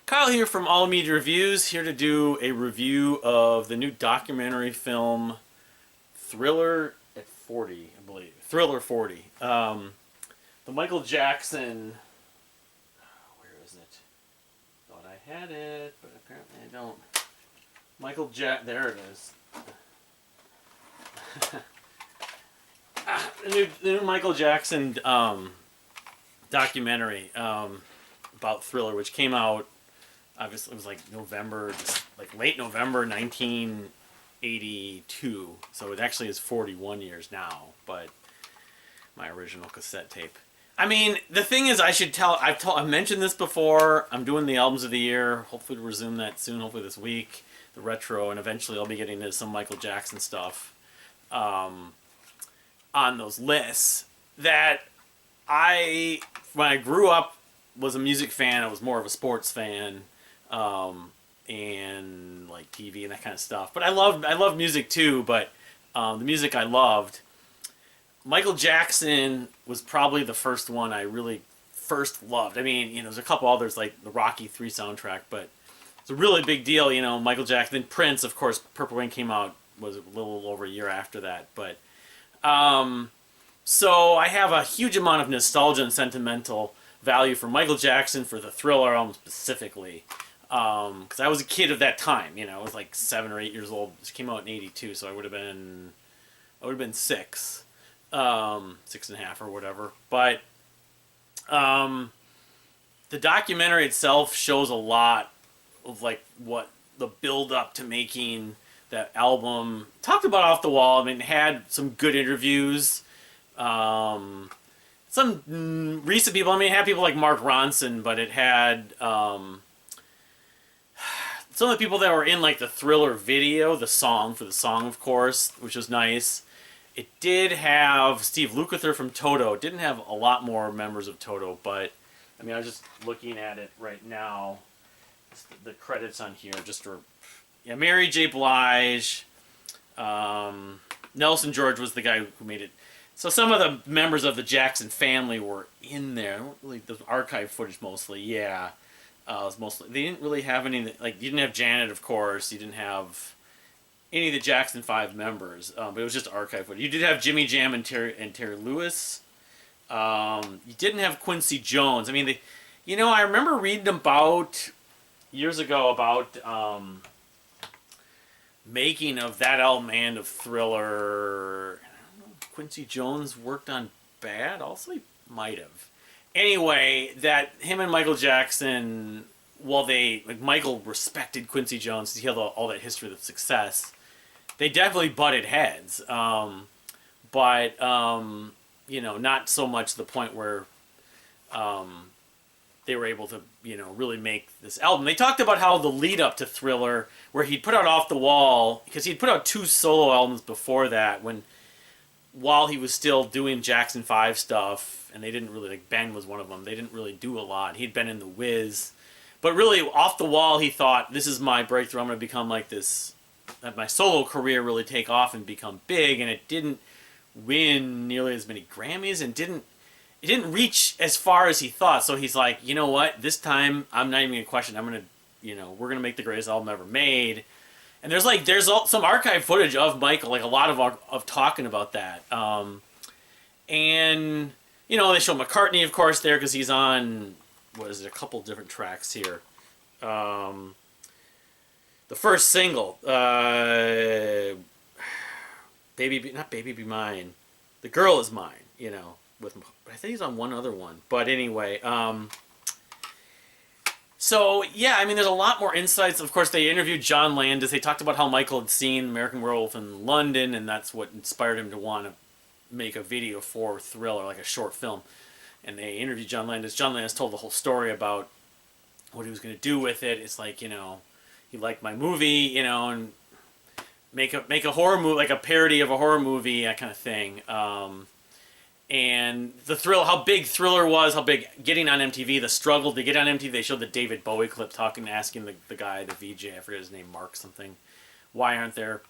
Kyle here from All Media Reviews, here to do a review of the new documentary film Thriller at 40, I believe. Thriller 40. The Michael Jackson. Where is it? Thought I had it, but apparently I don't. There it is. The new Michael Jackson documentary about Thriller, which came out. Obviously, it was like November, like late November 1982. So it actually is 41 years now, but my original cassette tape. I mean, the thing is, I've mentioned this before. I'm doing the albums of the year. Hopefully, to resume that soon. Hopefully this week, the retro, and eventually I'll be getting into some Michael Jackson stuff on those lists. That when I grew up, was a music fan. I was more of a sports fan. And like TV and that kind of stuff. But I love music too, but the music I loved, Michael Jackson was probably the first one I really first loved. I mean, there's a couple others like the Rocky 3 soundtrack, but it's a really big deal, Michael Jackson. Then Prince, of course, Purple Rain came out, was a little over a year after that, but so I have a huge amount of nostalgia and sentimental value for Michael Jackson, for the Thriller album specifically. Because I was a kid of that time, I was like 7 or 8 years old. It came out in '82, so I would have been 6, 6.5 or whatever. But the documentary itself shows a lot of like what the build up to making that album. Talked about Off the Wall. I mean, it had some good interviews. Some recent people. I mean, it had people like Mark Ronson, but it had some of the people that were in like the Thriller video, the song, of course, which was nice. It did have Steve Lukather from Toto. It didn't have a lot more members of Toto, but I mean, I was just looking at it right now. The credits on here, Mary J. Blige, Nelson George was the guy who made it. So some of the members of the Jackson family were in there. Really, the archive footage mostly, yeah. They didn't really have any, like, you didn't have Janet, of course. You didn't have any of the Jackson 5 members, but it was just archive footage. You did have Jimmy Jam and Terry Lewis. You didn't have Quincy Jones. I mean, I remember reading about years ago about making of that album and of Thriller. I don't know if Quincy Jones worked on Bad. Also, he might have. Anyway, that him and Michael Jackson, while Michael respected Quincy Jones, he had all that history of success, they definitely butted heads. But not so much to the point where they were able to, really make this album. They talked about how the lead up to Thriller, where he'd put out Off the Wall, because he'd put out 2 solo albums before that, while he was still doing Jackson 5 stuff, and they didn't really, like, Ben was one of them, they didn't really do a lot. He'd been in The Wiz. But really, Off the Wall, he thought, this is my breakthrough, I'm going to become like this, have my solo career really take off and become big, and it didn't win nearly as many Grammys, and it didn't reach as far as he thought, so he's like, you know what, this time, I'm not even going to question, we're going to make the greatest album ever made. And there's some archive footage of Michael, like a lot of talking about that. And, they show McCartney, of course, there, because he's on, a couple different tracks here. The first single, not Baby Be Mine, The Girl Is Mine, but I think he's on one other one. But anyway, so, yeah, I mean, there's a lot more insights. Of course, they interviewed John Landis. They talked about how Michael had seen American Werewolf in London, and that's what inspired him to want to make a video for Thriller, like a short film. And they interviewed John Landis. John Landis told the whole story about what he was going to do with it. It's like, he liked my movie, and make a horror movie, like a parody of a horror movie, that kind of thing. And the how big Thriller was, how big getting on MTV, the struggle to get on MTV. They showed the David Bowie clip asking the guy, the VJ, I forget his name, Mark something, why aren't there,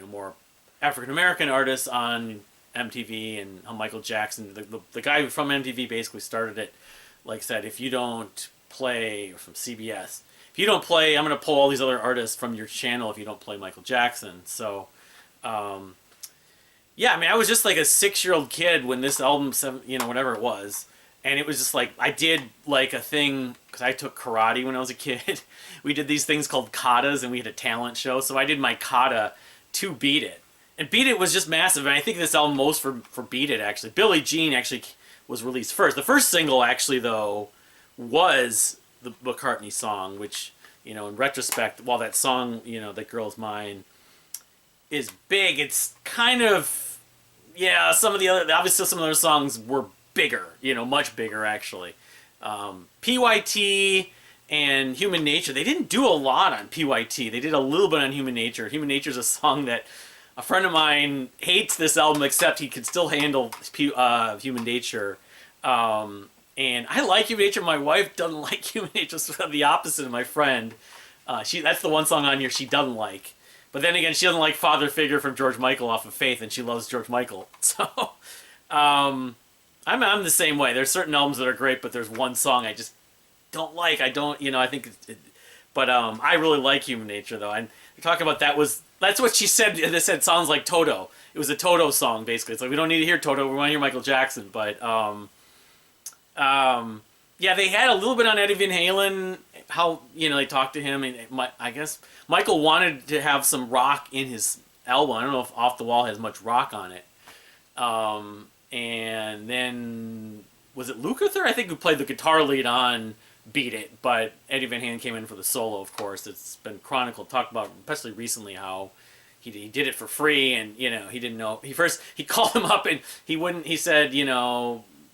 more African American artists on MTV, and how Michael Jackson, the guy from MTV basically started it, like said, if you don't play, or from CBS, if you don't play, I'm going to pull all these other artists from your channel if you don't play Michael Jackson. So, yeah, I mean, I was just like a 6-year-old kid when this album, whatever it was. And it was just like, I did like a thing, because I took karate when I was a kid. We did these things called katas, and we had a talent show. So I did my kata to Beat It. And Beat It was just massive. And I think this album most for Beat It, actually. Billie Jean actually was released first. The first single, actually, though, was the McCartney song, which, in retrospect, while that song, That Girl's Mine, is big, it's kind of, some of the other songs were bigger, much bigger, actually. PYT and Human Nature, they didn't do a lot on PYT. They did a little bit on Human Nature. Human Nature is a song that a friend of mine hates this album, except he could still handle Human Nature. And I like Human Nature. My wife doesn't like Human Nature. So the opposite of my friend. That's the one song on here she doesn't like. But then again, she doesn't like Father Figure from George Michael off of Faith, and she loves George Michael. So, I'm the same way. There's certain albums that are great, but there's one song I just don't like. I don't, I think but I really like Human Nature, though. And you're talking about that's what she said. They said sounds like Toto. It was a Toto song, basically. It's like, we don't need to hear Toto, we want to hear Michael Jackson. But, yeah, they had a little bit on Eddie Van Halen, how, they talked to him, and I guess Michael wanted to have some rock in his album. I don't know if Off the Wall has much rock on it. And then, was it Lukather, I think, who played the guitar lead on Beat It, but Eddie Van Halen came in for the solo, of course. It's been chronicled, talked about, especially recently, how he did it for free, and, he didn't know. He called him up, and he said,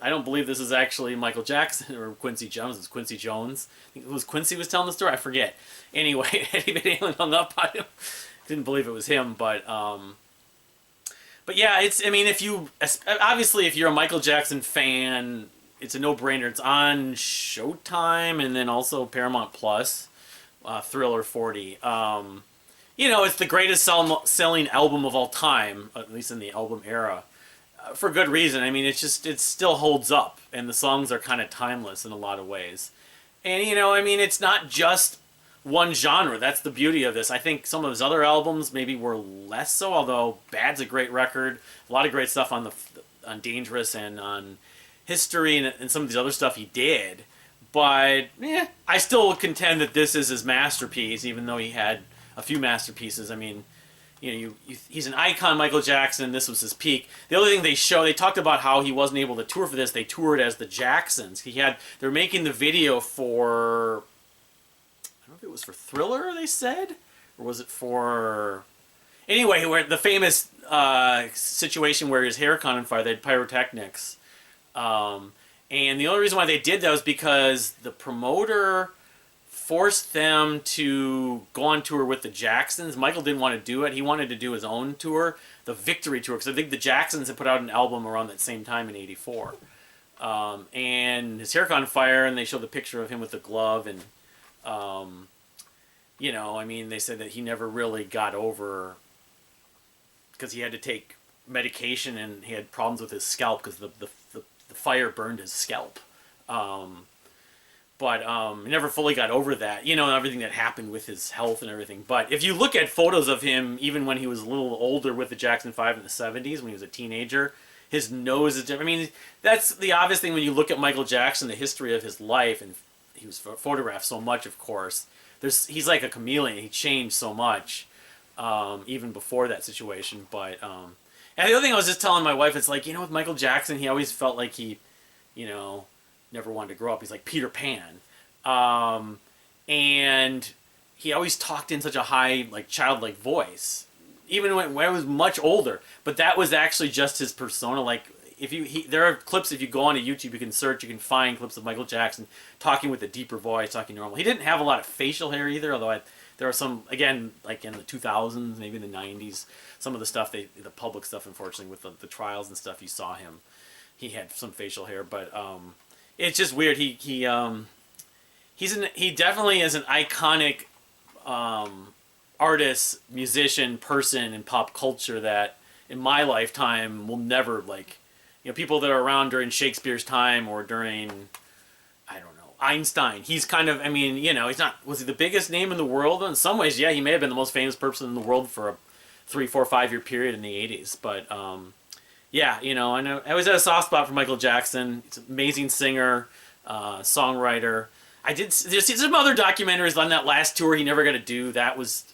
I don't believe this is actually Michael Jackson or Quincy Jones. It's Quincy Jones. I think it was Quincy was telling the story. I forget. Anyway, Eddie Van Halen hung up on him. Didn't believe it was him, but yeah, if you're a Michael Jackson fan, it's a no-brainer. It's on Showtime and then also Paramount Plus, Thriller 40. It's the greatest selling album of all time, at least in the album era. For good reason. It still holds up, and the songs are kind of timeless in a lot of ways. And, it's not just one genre. That's the beauty of this. I think some of his other albums maybe were less so, although Bad's a great record. A lot of great stuff on Dangerous and on History and some of these other stuff he did. But, I still would contend that this is his masterpiece, even though he had a few masterpieces. He's an icon, Michael Jackson. This was his peak. The other thing they talked about how he wasn't able to tour for this. They toured as the Jacksons. They're making the video for, I don't know if it was for Thriller, they said, or was it for, anyway, where the famous situation where his hair caught on fire. They had pyrotechnics, and the only reason why they did that was because the promoter forced them to go on tour with the Jacksons. Michael didn't want to do it. He wanted to do his own tour, the Victory Tour, because I think the Jacksons had put out an album around that same time in '84. And his hair caught on fire, and they showed the picture of him with the glove, and, they said that he never really got over, because he had to take medication, and he had problems with his scalp, because the fire burned his scalp. But he never fully got over that, and everything that happened with his health and everything. But if you look at photos of him, even when he was a little older with the Jackson 5 in the 70s, when he was a teenager, his nose is different. That's the obvious thing when you look at Michael Jackson, the history of his life, and he was photographed so much, of course. He's like a chameleon. He changed so much, even before that situation. But, and the other thing I was just telling my wife, it's like, with Michael Jackson, he always felt like he, never wanted to grow up. He's like Peter Pan. And he always talked in such a high, childlike voice, even when I was much older. But that was actually just his persona. There are clips, if you go onto YouTube, you can search, you can find clips of Michael Jackson talking with a deeper voice, talking normal. He didn't have a lot of facial hair either, although there are some, again, like in the 2000s, maybe in the 90s, some of the stuff, the public stuff, unfortunately, with the trials and stuff, you saw him. He had some facial hair, but, it's just weird. He definitely is an iconic artist, musician, person in pop culture that in my lifetime will never people that are around during Shakespeare's time or during, I don't know. Einstein. He's kind of, I mean, you know, he's not, was he the biggest name in the world? In some ways, yeah, he may have been the most famous person in the world for a 3, 4, 5 year period in the 80s. But, yeah, you know, I always had a soft spot for Michael Jackson. He's an amazing singer, songwriter. There's some other documentaries on that last tour he never got to do.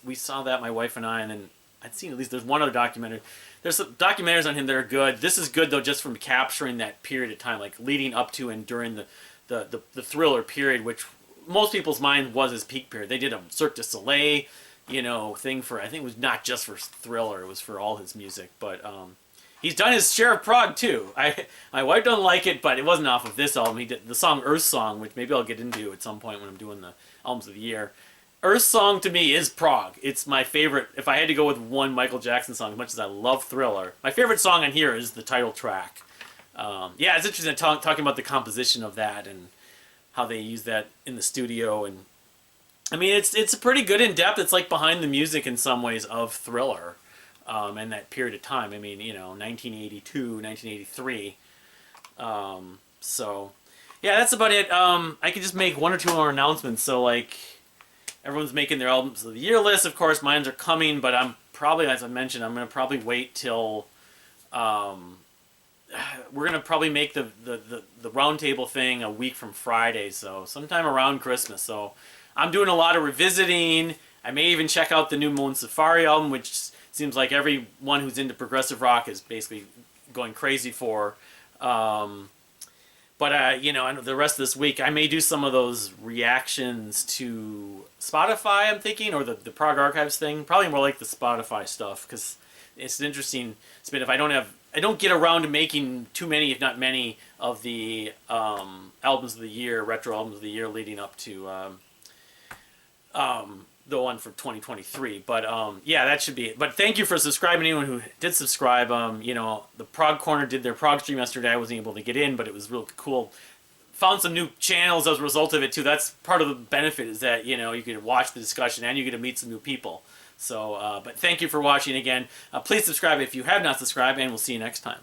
We saw that, my wife and I, and then I'd seen at least, there's one other documentary. There's some documentaries on him that are good. This is good, though, just from capturing that period of time, like leading up to and during the Thriller period, which most people's mind was his peak period. They did a Cirque du Soleil, you know, thing for, I think it was not just for Thriller, it was for all his music. But he's done his share of prog too. My wife doesn't like it, but it wasn't off of this album. He did the song Earth Song, which maybe I'll get into at some point when I'm doing the albums of the year. Earth Song to me is prog. It's my favorite. If I had to go with one Michael Jackson song, as much as I love Thriller, my favorite song on here is the title track. Yeah, it's interesting talking about the composition of that and how they use that in the studio. And I mean, it's pretty good in depth. It's like behind the music in some ways of Thriller, and that period of time. I mean, you know, 1982, 1983. So, yeah, that's about it. I could just make one or two more announcements. So, like, everyone's making their albums of the year list. Of course, mines are coming, but I'm probably, as I mentioned, I'm going to probably wait till... we're going to probably make the roundtable thing a week from Friday, so sometime around Christmas. So I'm doing a lot of revisiting. I may even check out the new Moon Safari album, which seems like everyone who's into progressive rock is basically going crazy for. But, you know, I know the rest of this week, I may do some of those reactions to Spotify, I'm thinking, or the Prog Archives thing. Probably more like the Spotify stuff, because it's an interesting spin. If I don't get around to making too many, if not many, of the albums of the year, retro albums of the year leading up to the one for 2023. But yeah, that should be it. But thank you for subscribing, anyone who did subscribe. You know, the Prog Corner did their Prog stream yesterday. I wasn't able to get in, but it was real cool. Found some new channels as a result of it too. That's part of the benefit, is that, you know, you get to watch the discussion and you get to meet some new people. So, but thank you for watching again. Please subscribe if you have not subscribed, and we'll see you next time.